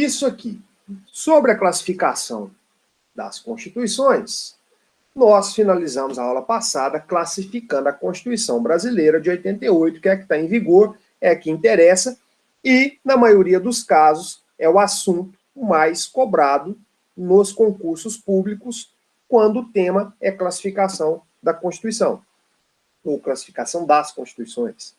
isso aqui. Sobre a classificação das constituições, nós finalizamos a aula passada classificando a Constituição Brasileira de 88, que é a que está em vigor, é a que interessa, e, na maioria dos casos, é o assunto mais cobrado nos concursos públicos, quando o tema é classificação da Constituição, ou classificação das Constituições.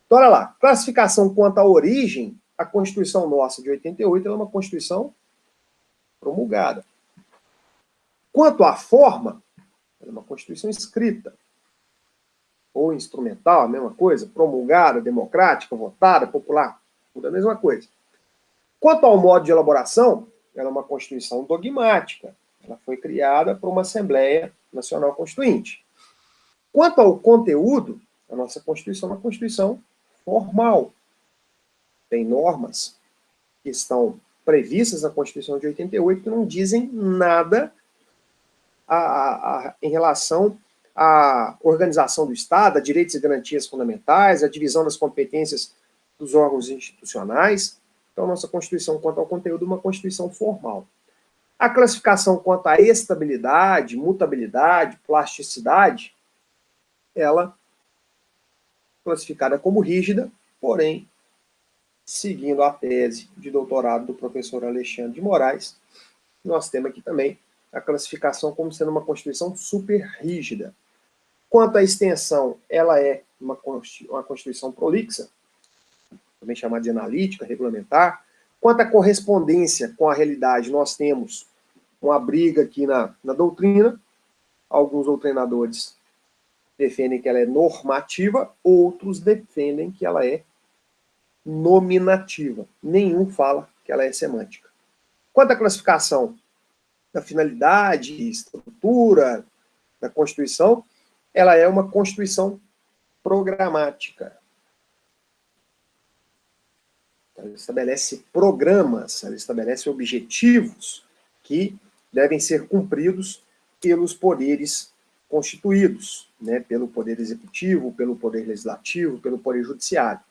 Então, olha lá, classificação quanto à origem, a Constituição nossa de 88 é uma Constituição promulgada. Quanto à forma, é uma Constituição escrita, ou instrumental, a mesma coisa, promulgada, democrática, votada, popular, tudo a mesma coisa. Quanto ao modo de elaboração, ela é uma Constituição dogmática, ela foi criada por uma Assembleia Nacional Constituinte. Quanto ao conteúdo, a nossa Constituição é uma Constituição formal. Tem normas que estão previstas na Constituição de 88 que não dizem nada em relação à organização do Estado, a direitos e garantias fundamentais, a divisão das competências dos órgãos institucionais. Então, nossa Constituição, quanto ao conteúdo, é uma Constituição formal. A classificação quanto à estabilidade, mutabilidade, plasticidade, ela é classificada como rígida, porém, seguindo a tese de doutorado do professor Alexandre de Moraes, nós temos aqui também a classificação como sendo uma Constituição super rígida. Quanto à extensão, ela é uma Constituição prolixa, também chamada de analítica, regulamentar. Quanto à correspondência com a realidade, nós temos uma briga aqui na doutrina. Alguns doutrinadores defendem que ela é normativa, outros defendem que ela é nominativa. Nenhum fala que ela é semântica. Quanto à classificação da finalidade e estrutura da Constituição, ela é uma Constituição programática. Ela estabelece programas, ela estabelece objetivos que devem ser cumpridos pelos poderes constituídos, né, pelo Poder Executivo, pelo Poder Legislativo, pelo Poder Judiciário.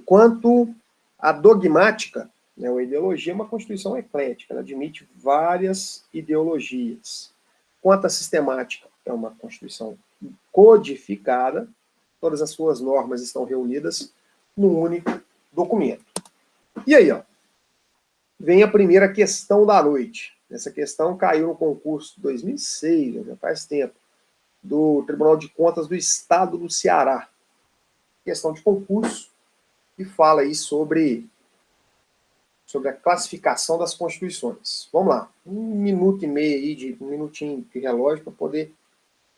Quanto à dogmática, né, a ideologia é uma Constituição eclética, ela admite várias ideologias. Quanto à sistemática, é uma Constituição codificada, todas as suas normas estão reunidas num único documento. E aí, ó, vem a primeira questão da noite. Essa questão caiu no concurso de 2006, já faz tempo, do Tribunal de Contas do Estado do Ceará. Questão de concurso, e fala aí sobre a classificação das constituições. Vamos lá, 1 minuto e meio aí, um minutinho de relógio para poder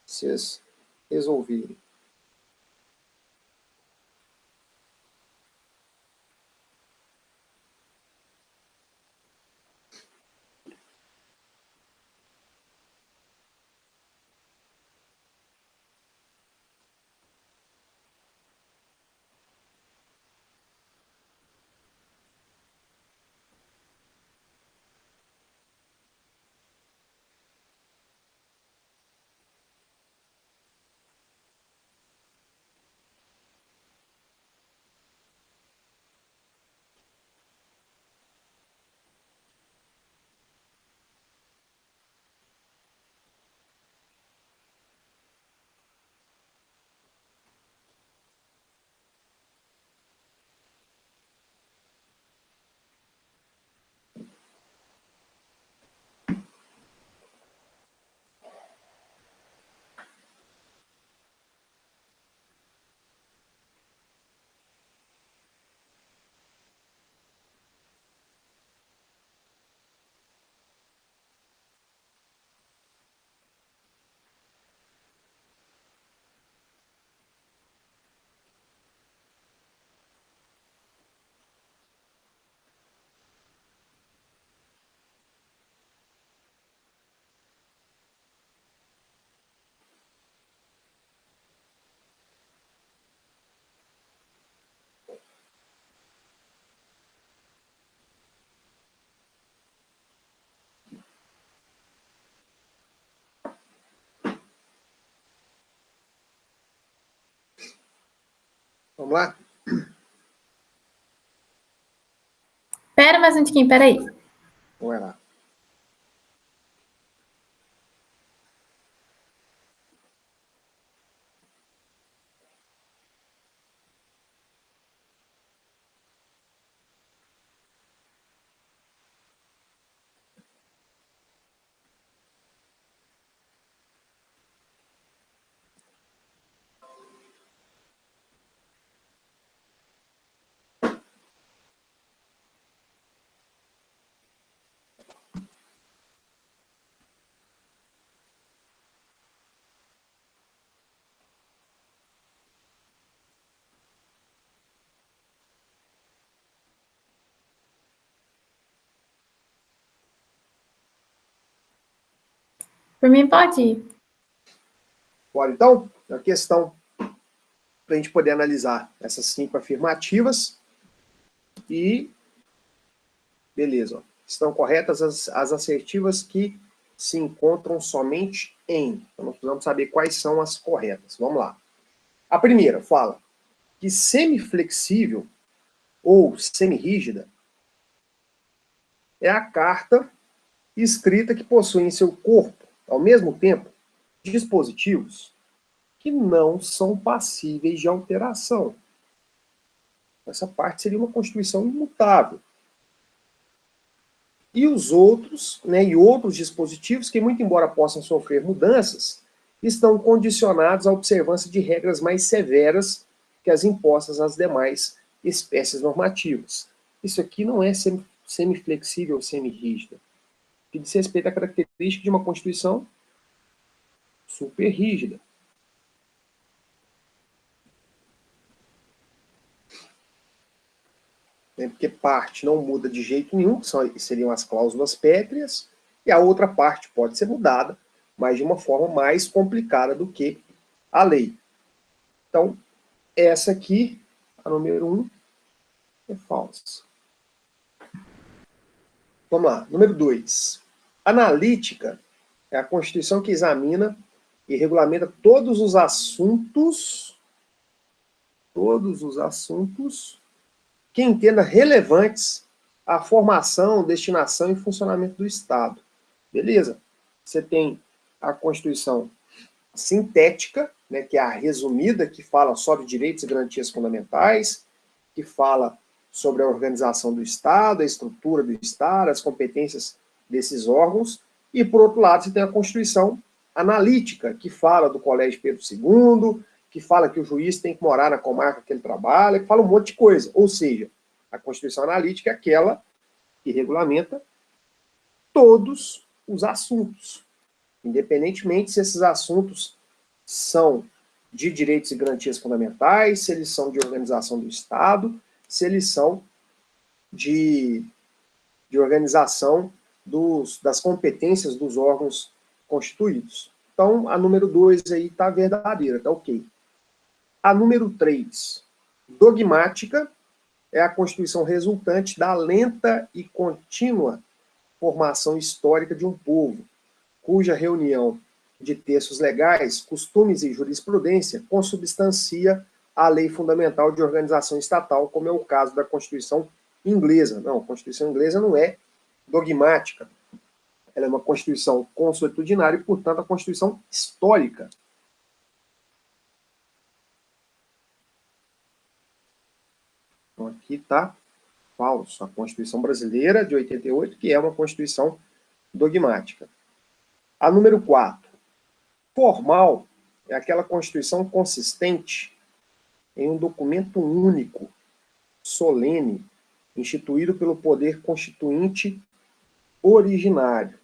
vocês resolverem. Vamos lá? Pera, mas Tiquinho, peraí. Vai lá. Por mim, pode ir. Bora, então, a questão para a gente poder analisar essas 5 afirmativas e, beleza, ó, estão corretas as assertivas que se encontram somente em. Então, nós precisamos saber quais são as corretas. Vamos lá. A primeira fala que semiflexível ou semirrígida é a carta escrita que possui em seu corpo, ao mesmo tempo, dispositivos que não são passíveis de alteração. Essa parte seria uma constituição imutável. E os outros, né, e outros dispositivos que, muito embora possam sofrer mudanças, estão condicionados à observância de regras mais severas que as impostas às demais espécies normativas. Isso aqui não é semiflexível ou semirrígida, que diz respeito à característica de uma Constituição super rígida. Porque parte não muda de jeito nenhum, que seriam as cláusulas pétreas, e a outra parte pode ser mudada, mas de uma forma mais complicada do que a lei. Então, essa aqui, a número 1, é falsa. Vamos lá, número 2. Analítica é a Constituição que examina e regulamenta todos os assuntos que entenda relevantes à formação, destinação e funcionamento do Estado. Beleza? Você tem a Constituição sintética, né, que é a resumida, que fala sobre direitos e garantias fundamentais, que fala sobre a organização do Estado, a estrutura do Estado, as competências desses órgãos, e, por outro lado, você tem a Constituição analítica, que fala do Colégio Pedro II, que fala que o juiz tem que morar na comarca que ele trabalha, que fala um monte de coisa. Ou seja, a Constituição analítica é aquela que regulamenta todos os assuntos, independentemente se esses assuntos são de direitos e garantias fundamentais, se eles são de organização do Estado, se eles são de organização das competências dos órgãos constituídos. Então, a número 2 aí está verdadeira, está ok. A número 3, dogmática, é a Constituição resultante da lenta e contínua formação histórica de um povo, cuja reunião de textos legais, costumes e jurisprudência consubstancia a lei fundamental de organização estatal, como é o caso da Constituição inglesa. Não, a Constituição inglesa não é dogmática. Ela é uma Constituição consuetudinária e, portanto, a Constituição histórica. Então, aqui está falso. A Constituição brasileira, de 88, que é uma Constituição dogmática. A número 4. Formal é aquela Constituição consistente em um documento único, solene, instituído pelo poder constituinte originário.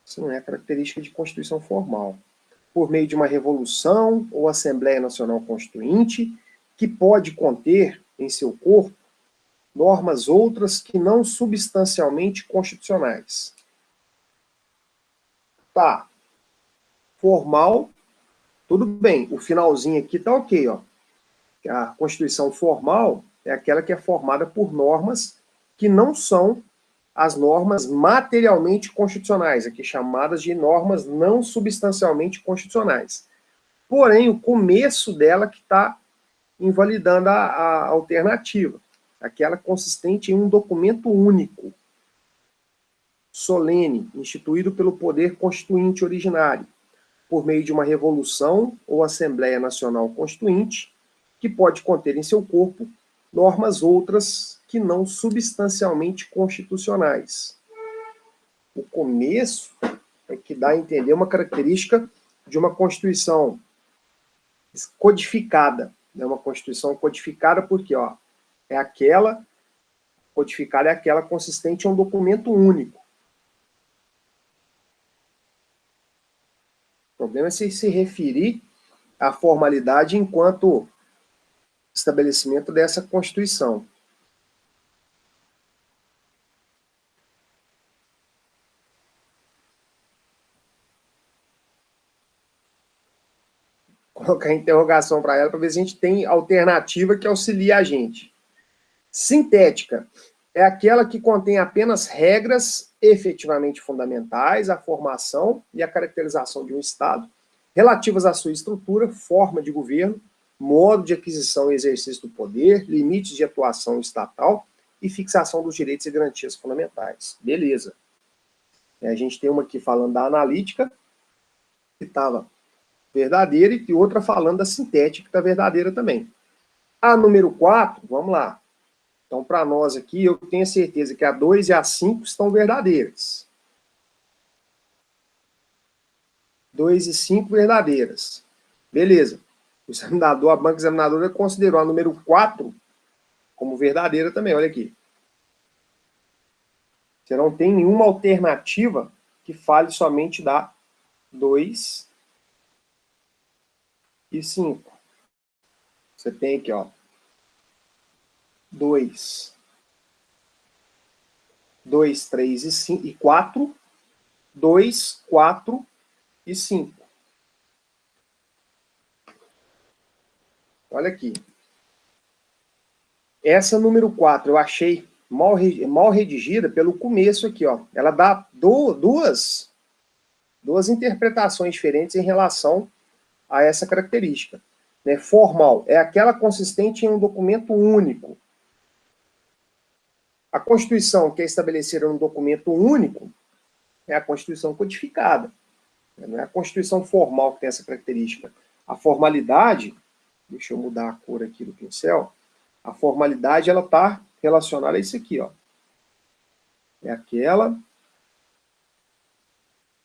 Isso não é característica de Constituição formal. Por meio de uma revolução ou Assembleia Nacional Constituinte, que pode conter em seu corpo normas outras que não substancialmente constitucionais. Tá. Formal, tudo bem. O finalzinho aqui tá ok, ó. A Constituição formal é aquela que é formada por normas que não são as normas materialmente constitucionais, aqui chamadas de normas não substancialmente constitucionais. Porém, o começo dela que está invalidando a alternativa, aquela consistente em um documento único, solene, instituído pelo poder constituinte originário, por meio de uma revolução ou Assembleia Nacional Constituinte, que pode conter em seu corpo normas outras que não substancialmente constitucionais. O começo é que dá a entender uma característica de uma Constituição codificada. É uma Constituição codificada porque, é aquela, codificada é aquela consistente em um documento único. O problema é se referir à formalidade enquanto estabelecimento dessa Constituição. Colocar interrogação para ela para ver se a gente tem alternativa que auxilie a gente. Sintética é aquela que contém apenas regras efetivamente fundamentais à formação e à caracterização de um Estado, relativas à sua estrutura, forma de governo, modo de aquisição e exercício do poder, limites de atuação estatal e fixação dos direitos e garantias fundamentais. Beleza. A gente tem uma aqui falando da analítica, que estava verdadeira, e outra falando da sintética, que está verdadeira também. A número 4, vamos lá. Então, para nós aqui, eu tenho certeza que a 2 e a 5 estão verdadeiras. 2 e 5 verdadeiras. Beleza. O examinador, a banca examinadora considerou a número 4 como verdadeira também, olha aqui. Você não tem nenhuma alternativa que fale somente da 2 e 5. Você tem aqui, 2, 3 e 5 e 4, 2, 4 e 5. Olha aqui. Essa número 4 eu achei mal redigida pelo começo aqui, Ela dá duas interpretações diferentes em relação a essa característica. Né? Formal é aquela consistente em um documento único. A Constituição, que é estabelecida num documento único, é a Constituição codificada. Não é a Constituição formal que tem essa característica. A formalidade, deixa eu mudar a cor aqui do pincel, a formalidade ela está relacionada a isso aqui. É aquela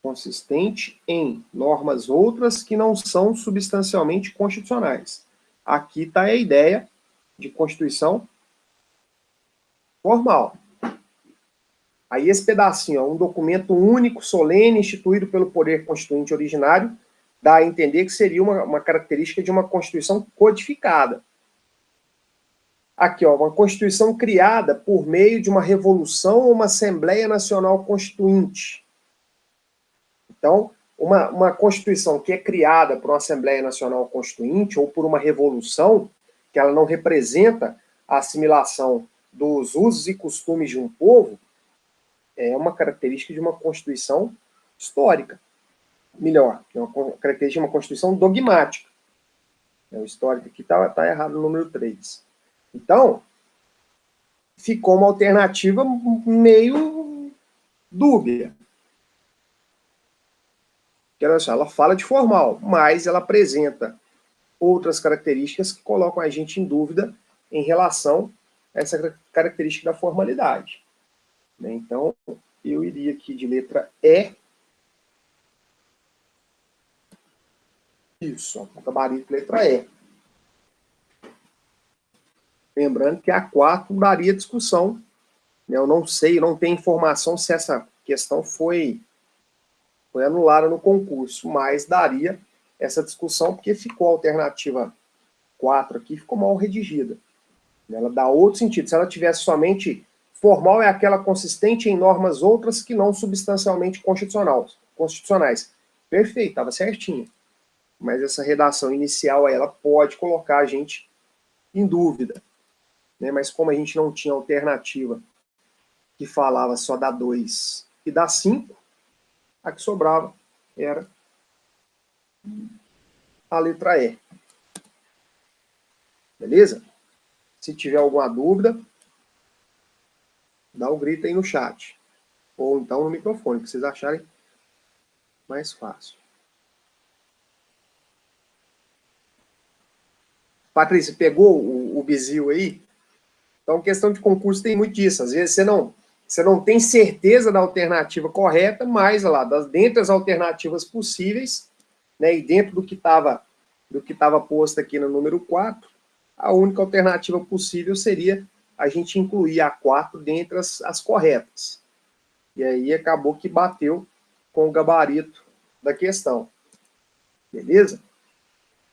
consistente em normas outras que não são substancialmente constitucionais. Aqui está a ideia de Constituição formal. Aí esse pedacinho, um documento único, solene, instituído pelo poder constituinte originário, dá a entender que seria uma característica de uma Constituição codificada. Aqui, uma Constituição criada por meio de uma revolução ou uma Assembleia Nacional Constituinte. Então, uma Constituição que é criada por uma Assembleia Nacional Constituinte ou por uma revolução, que ela não representa a assimilação dos usos e costumes de um povo, é uma característica de uma Constituição histórica. Melhor, é uma característica de uma Constituição dogmática. O histórico aqui está errado no número 3. Então, ficou uma alternativa meio dúbia. Ela fala de formal, mas ela apresenta outras características que colocam a gente em dúvida em relação a essa característica da formalidade. Então, eu iria aqui de letra E. Isso, gabarito letra E. Lembrando que a 4 daria discussão. Eu não sei, não tenho informação se essa questão foi anulada no concurso, mas daria essa discussão, porque ficou a alternativa 4 aqui, ficou mal redigida. Ela dá outro sentido. Se ela tivesse somente formal, é aquela consistente em normas outras que não substancialmente constitucionais. Perfeito, estava certinho. Mas essa redação inicial, ela pode colocar a gente em dúvida. Mas como a gente não tinha alternativa que falava só da 2 e da 5, a que sobrava era a letra E. Beleza? Se tiver alguma dúvida, dá um grito aí no chat. Ou então no microfone, que vocês acharem mais fácil. Patrícia, pegou o bizil aí? Então, questão de concurso tem muito disso. Às vezes você não tem certeza da alternativa correta, mas lá, dentre as alternativas possíveis, né, e dentro do que estava posto aqui no número 4, a única alternativa possível seria a gente incluir a 4 dentre as corretas. E aí acabou que bateu com o gabarito da questão. Beleza?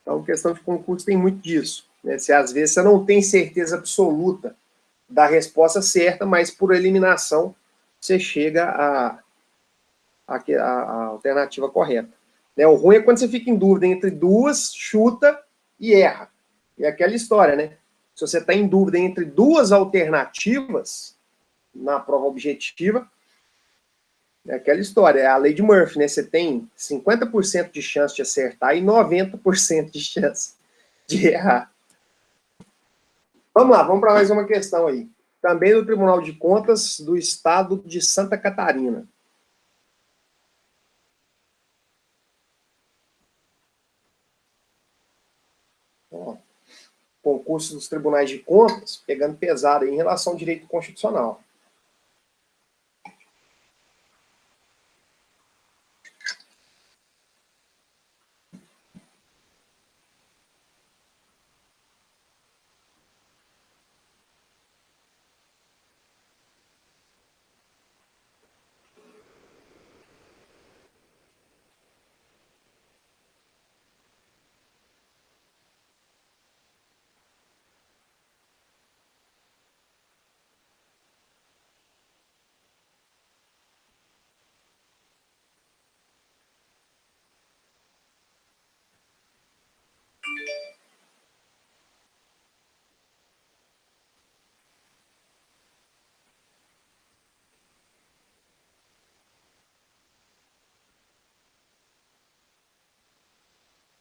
Então, questão de concurso tem muito disso. Né? Se às vezes você não tem certeza absoluta da resposta certa, mas por eliminação você chega à alternativa correta. Né? O ruim é quando você fica em dúvida entre duas, chuta e erra. É aquela história, né? Se você está em dúvida entre duas alternativas na prova objetiva, é aquela história, é a lei de Murphy, né? Você tem 50% de chance de acertar e 90% de chance de errar. Vamos lá, vamos para mais uma questão aí. Também do Tribunal de Contas do Estado de Santa Catarina. Ó, concurso dos Tribunais de Contas, pegando pesado aí em relação ao direito constitucional.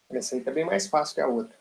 Essa aí tá bem mais fácil que a outra.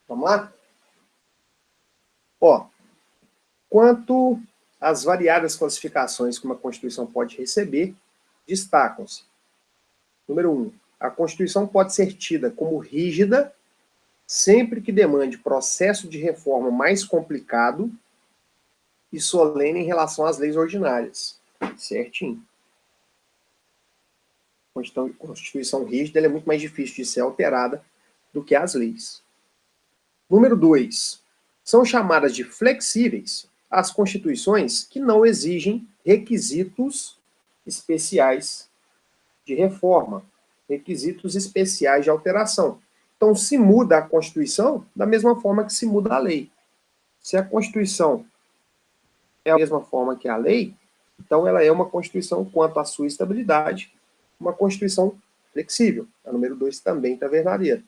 Vamos lá? Ó, quanto às variadas classificações que uma Constituição pode receber, destacam-se. Número 1. A Constituição pode ser tida como rígida sempre que demande processo de reforma mais complicado e solene em relação às leis ordinárias. Certinho. A Constituição rígida é muito mais difícil de ser alterada do que as leis. Número 2. São chamadas de flexíveis as constituições que não exigem requisitos especiais de reforma, requisitos especiais de alteração. Então, se muda a Constituição da mesma forma que se muda a lei. Se a Constituição é a mesma forma que a lei, então ela é uma Constituição, quanto à sua estabilidade, uma Constituição flexível. A número 2 também está verdadeira.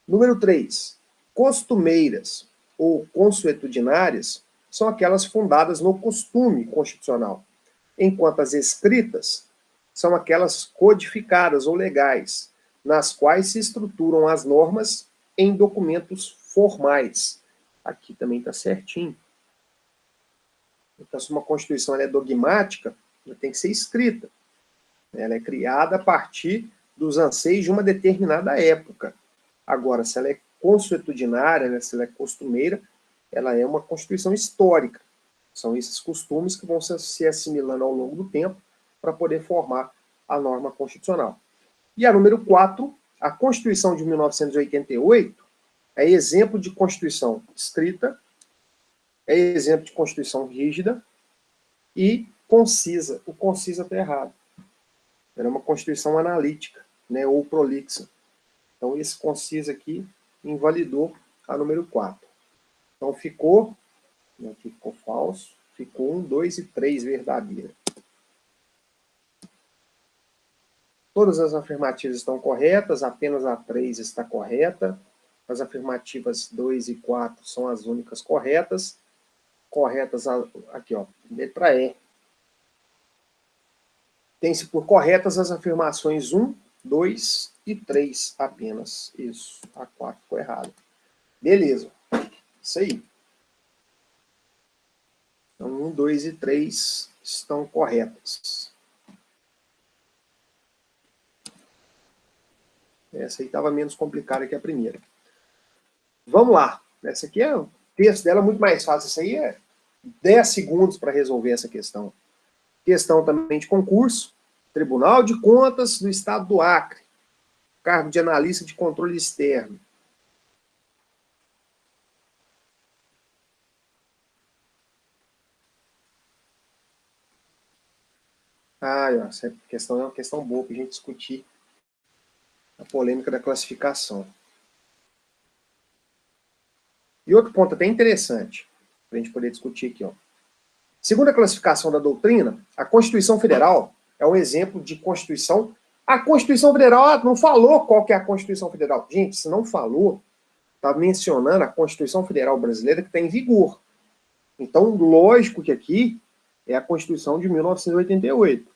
Número 3. Costumeiras ou consuetudinárias são aquelas fundadas no costume constitucional, enquanto as escritas são aquelas codificadas ou legais, nas quais se estruturam as normas em documentos formais. Aqui também está certinho. Então, se uma Constituição é dogmática, ela tem que ser escrita. Ela é criada a partir dos anseios de uma determinada época. Agora, se ela é consuetudinária, né, se ela é costumeira, ela é uma Constituição histórica. São esses costumes que vão se assimilando ao longo do tempo para poder formar a norma constitucional. E a número 4, a Constituição de 1988 é exemplo de Constituição escrita, é exemplo de Constituição rígida e concisa. O concisa está errado. Era uma Constituição analítica, né, ou prolixa. Então, esse concisa aqui invalidou a número 4. Então, ficou, aqui ficou falso, ficou 1, 2 e 3 verdadeira. Todas as afirmativas estão corretas, apenas a 3 está correta. As afirmativas 2 e 4 são as únicas corretas. Corretas, aqui, ó, letra E. Tem-se por corretas as afirmações 1, 2 e 3 apenas. Isso, a 4 ficou errada. Beleza, isso aí. Então, 1, 2 e 3 estão corretas. Essa aí estava menos complicada que a primeira. Vamos lá. Essa aqui o texto dela é muito mais fácil. Isso aí é 10 segundos para resolver essa questão. Questão também de concurso. Tribunal de Contas do Estado do Acre. Cargo de analista de controle externo. Essa questão é uma questão boa para a gente discutir a polêmica da classificação. E outro ponto até interessante, para a gente poder discutir aqui. Ó. Segundo a classificação da doutrina, a Constituição Federal é um exemplo de Constituição. A Constituição Federal não falou qual que é a Constituição Federal. Gente, se não falou, está mencionando a Constituição Federal Brasileira que está em vigor. Então, lógico que aqui é a Constituição de 1988.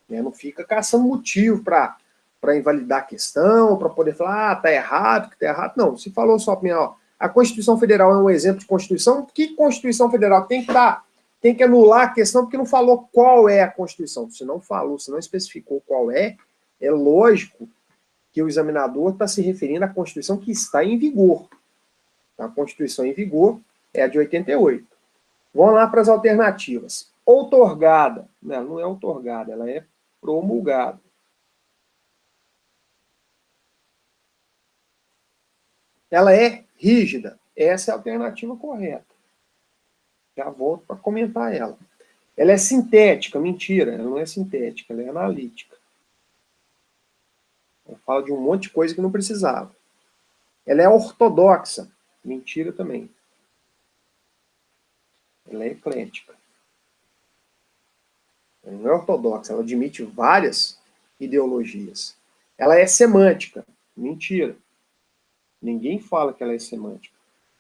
Não fica caçando motivo para invalidar a questão, para poder falar, tá errado, que tá errado. Não, se falou só para ó, a Constituição Federal é um exemplo de Constituição, que Constituição Federal tem que anular a questão porque não falou qual é a Constituição. Se não falou, se não especificou qual é lógico que o examinador está se referindo à Constituição que está em vigor. A Constituição em vigor é a de 88. Vamos lá para as alternativas. Outorgada. Ela não é outorgada, ela é promulgada. Ela é rígida. Essa é a alternativa correta. Já volto para comentar ela. Ela é sintética. Mentira, ela não é sintética, ela é analítica. Ela fala de um monte de coisa que não precisava. Ela é ortodoxa. Mentira também. Ela é eclética. Ela não é ortodoxa, ela admite várias ideologias. Ela é semântica. Mentira. Ninguém fala que ela é semântica.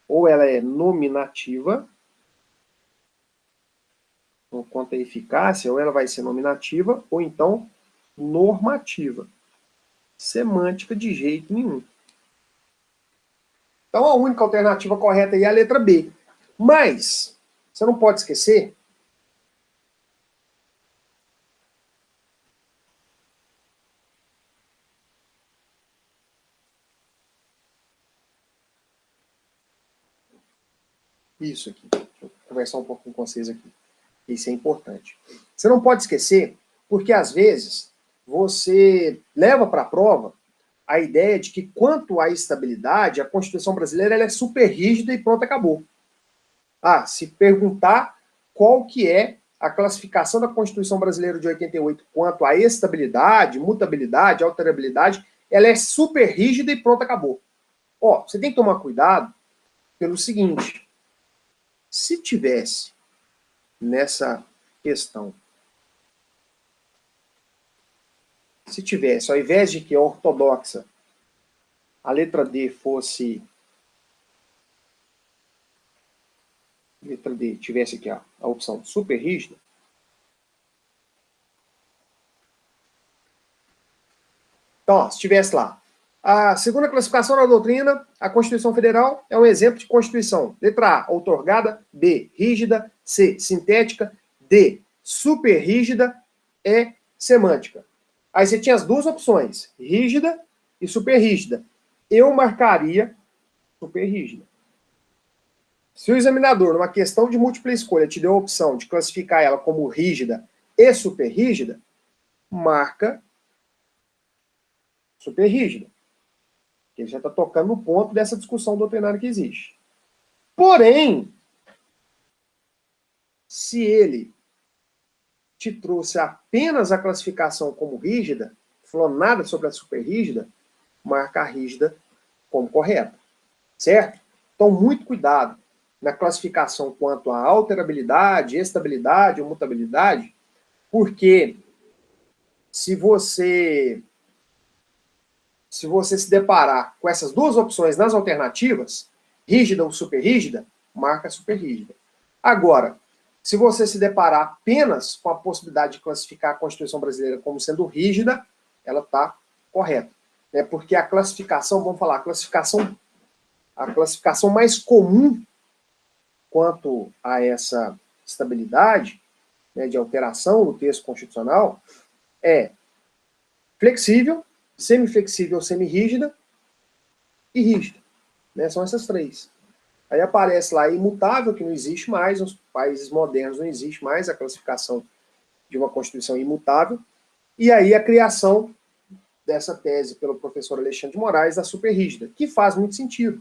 Ou ela é nominativa, quanto à eficácia, ou ela vai ser nominativa, ou então normativa. Semântica de jeito nenhum. Então a única alternativa correta aí é a letra B. Mas, você não pode esquecer isso aqui. Deixa eu conversar um pouco com vocês aqui. Isso é importante. Você não pode esquecer, porque às vezes você leva para a prova a ideia de que quanto à estabilidade, a Constituição brasileira ela é super rígida e pronto, acabou. Se perguntar qual que é a classificação da Constituição brasileira de 88 quanto à estabilidade, mutabilidade, alterabilidade, ela é super rígida e pronto, acabou. Você tem que tomar cuidado pelo seguinte, se tivesse nessa questão, se tivesse, ao invés de que a ortodoxa, a letra D fosse, letra D tivesse aqui a opção super rígida, então, se tivesse lá, a segunda classificação da doutrina, a Constituição Federal é um exemplo de Constituição. Letra A, outorgada. B, rígida. C, sintética. D, super rígida. E, semântica. Aí você tinha as duas opções, rígida e super rígida. Eu marcaria super rígida. Se o examinador, numa questão de múltipla escolha, te deu a opção de classificar ela como rígida e superrígida, marca superrígida. Ele já está tocando no ponto dessa discussão doutrinária que existe. Porém, se ele te trouxe apenas a classificação como rígida, falou nada sobre a superrígida, marca a rígida como correta. Certo? Então, muito cuidado na classificação quanto à alterabilidade, estabilidade ou mutabilidade, porque se você se deparar com essas duas opções nas alternativas, rígida ou superrígida, marca superrígida. Agora, se você se deparar apenas com a possibilidade de classificar a Constituição brasileira como sendo rígida, ela está correta. Né? Porque a classificação, vamos falar, a classificação mais comum quanto a essa estabilidade, né, de alteração no texto constitucional é flexível, semiflexível, semirrígida e rígida. Né? São essas três. Aí aparece lá imutável, que não existe mais, nos países modernos não existe mais a classificação de uma Constituição imutável, e aí a criação dessa tese pelo professor Alexandre de Moraes da superrígida, que faz muito sentido.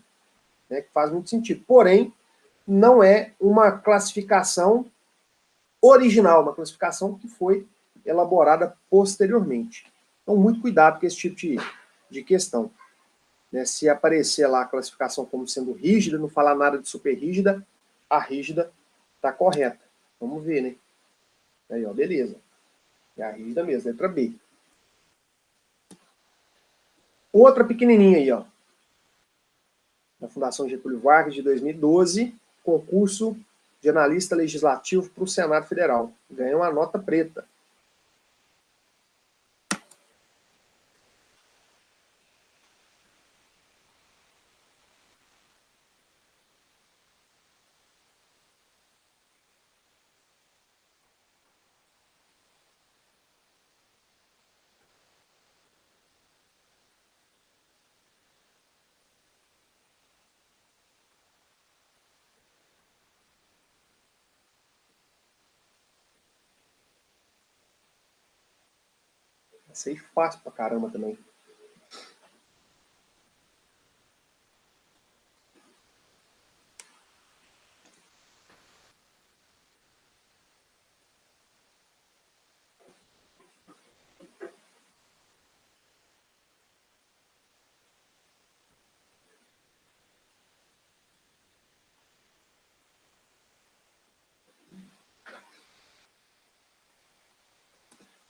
Né? Que faz muito sentido. Porém, não é uma classificação original, uma classificação que foi elaborada posteriormente. Então, muito cuidado com esse tipo de questão. Né? Se aparecer lá a classificação como sendo rígida, não falar nada de superrígida, a rígida está correta. Vamos ver, né? Aí, ó, beleza. É a rígida mesmo, letra B. Outra pequenininha aí, ó. Da Fundação Getúlio Vargas, de 2012, concurso de analista legislativo para o Senado Federal. Ganhou uma nota preta. Sei fácil pra caramba também.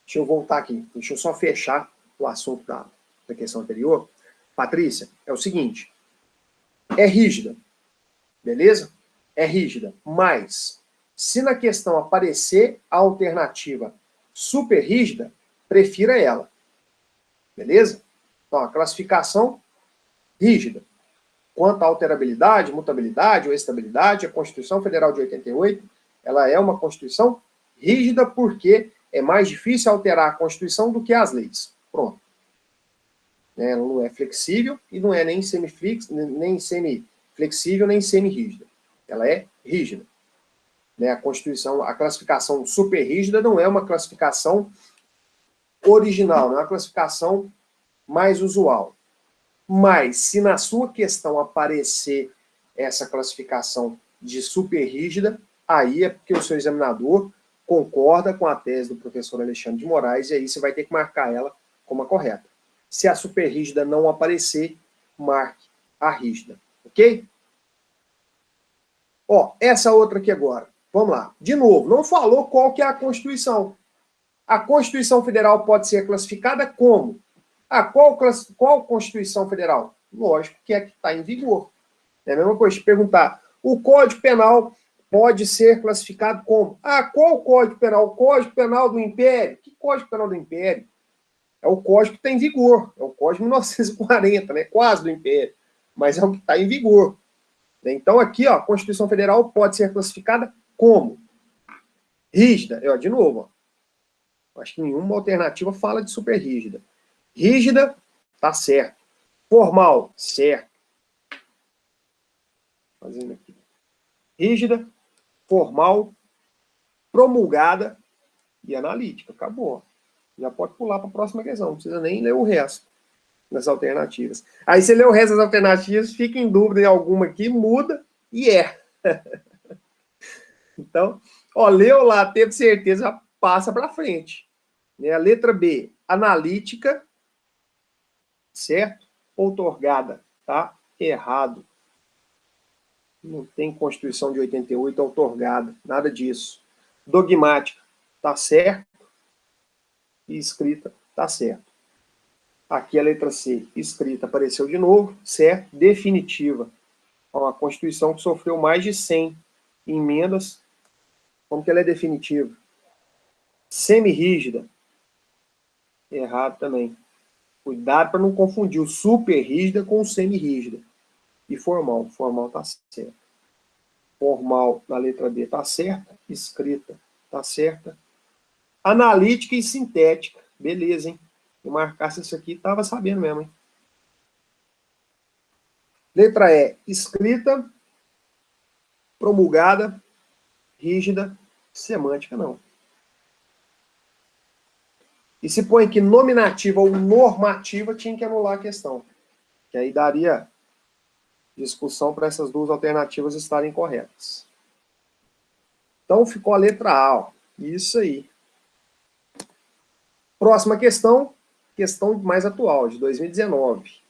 Deixa eu voltar aqui. Deixa eu só fechar o assunto da questão anterior. Patrícia, é o seguinte. É rígida. Beleza? É rígida. Mas, se na questão aparecer a alternativa super rígida, prefira ela. Beleza? Então, a classificação rígida. Quanto à alterabilidade, mutabilidade ou estabilidade, a Constituição Federal de 88, ela é uma Constituição rígida porque é mais difícil alterar a Constituição do que as leis. Pronto. Ela não é flexível e não é nem semiflexível, nem semi-rígida. Ela é rígida. A Constituição, a classificação super rígida não é uma classificação original, não é uma classificação mais usual. Mas, se na sua questão aparecer essa classificação de super rígida, aí é porque o seu examinador concorda com a tese do professor Alexandre de Moraes, e aí você vai ter que marcar ela como a correta. Se a super rígida não aparecer, marque a rígida. Ok? Ó, essa outra aqui agora. Vamos lá. De novo, não falou qual que é a Constituição. A Constituição Federal pode ser classificada como? Qual Constituição Federal? Lógico que é que está em vigor. É a mesma coisa de perguntar, o Código Penal pode ser classificado como? Qual Código Penal? O Código Penal do Império? Que Código Penal do Império? É o Código que está em vigor. É o Código de 1940, né? Quase do Império. Mas é o que está em vigor. Então aqui, ó, a Constituição Federal pode ser classificada como? Rígida. De novo, ó. Acho que nenhuma alternativa fala de super rígida. Rígida, tá certo. Formal, certo. Fazendo aqui. rígida, formal, promulgada e analítica. Acabou. Já pode pular para a próxima questão, não precisa nem ler o resto das alternativas. Aí você lê o resto das alternativas, fica em dúvida em alguma aqui, muda e é. Então, ó, leu lá, teve certeza, passa para frente. A letra B, analítica, certo? Outorgada, tá? Errado. Não tem Constituição de 88 outorgada, nada disso. Dogmática, tá certo. E escrita, tá certo. Aqui a letra C, escrita, apareceu de novo, certo? Definitiva. Uma Constituição que sofreu mais de 100 emendas. Como que ela é definitiva? Semi-rígida. Errado também. Cuidado para não confundir o super rígida com o semi-rígida. E formal. Formal tá certo. Formal na letra B tá certa. Escrita tá certa. Analítica e sintética. Beleza, hein? Eu marcasse isso aqui, tava sabendo mesmo, hein? Letra E, escrita, promulgada, rígida, semântica não. E se põe aqui nominativa ou normativa, tinha que anular a questão. Que aí daria discussão para essas duas alternativas estarem corretas. Então ficou a letra A, ó. Isso aí. Próxima questão, questão mais atual, de 2019.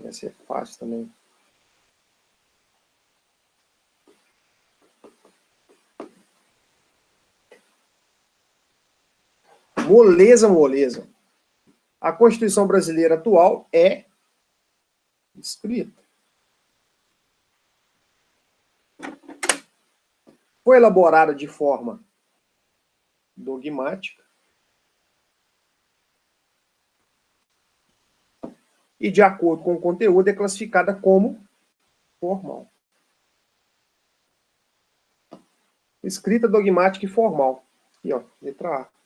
Essa é fácil também. Moleza, moleza. A Constituição brasileira atual é escrita. Foi elaborada de forma dogmática e, de acordo com o conteúdo, é classificada como formal. Escrita, dogmática e formal. Aqui, ó, letra A.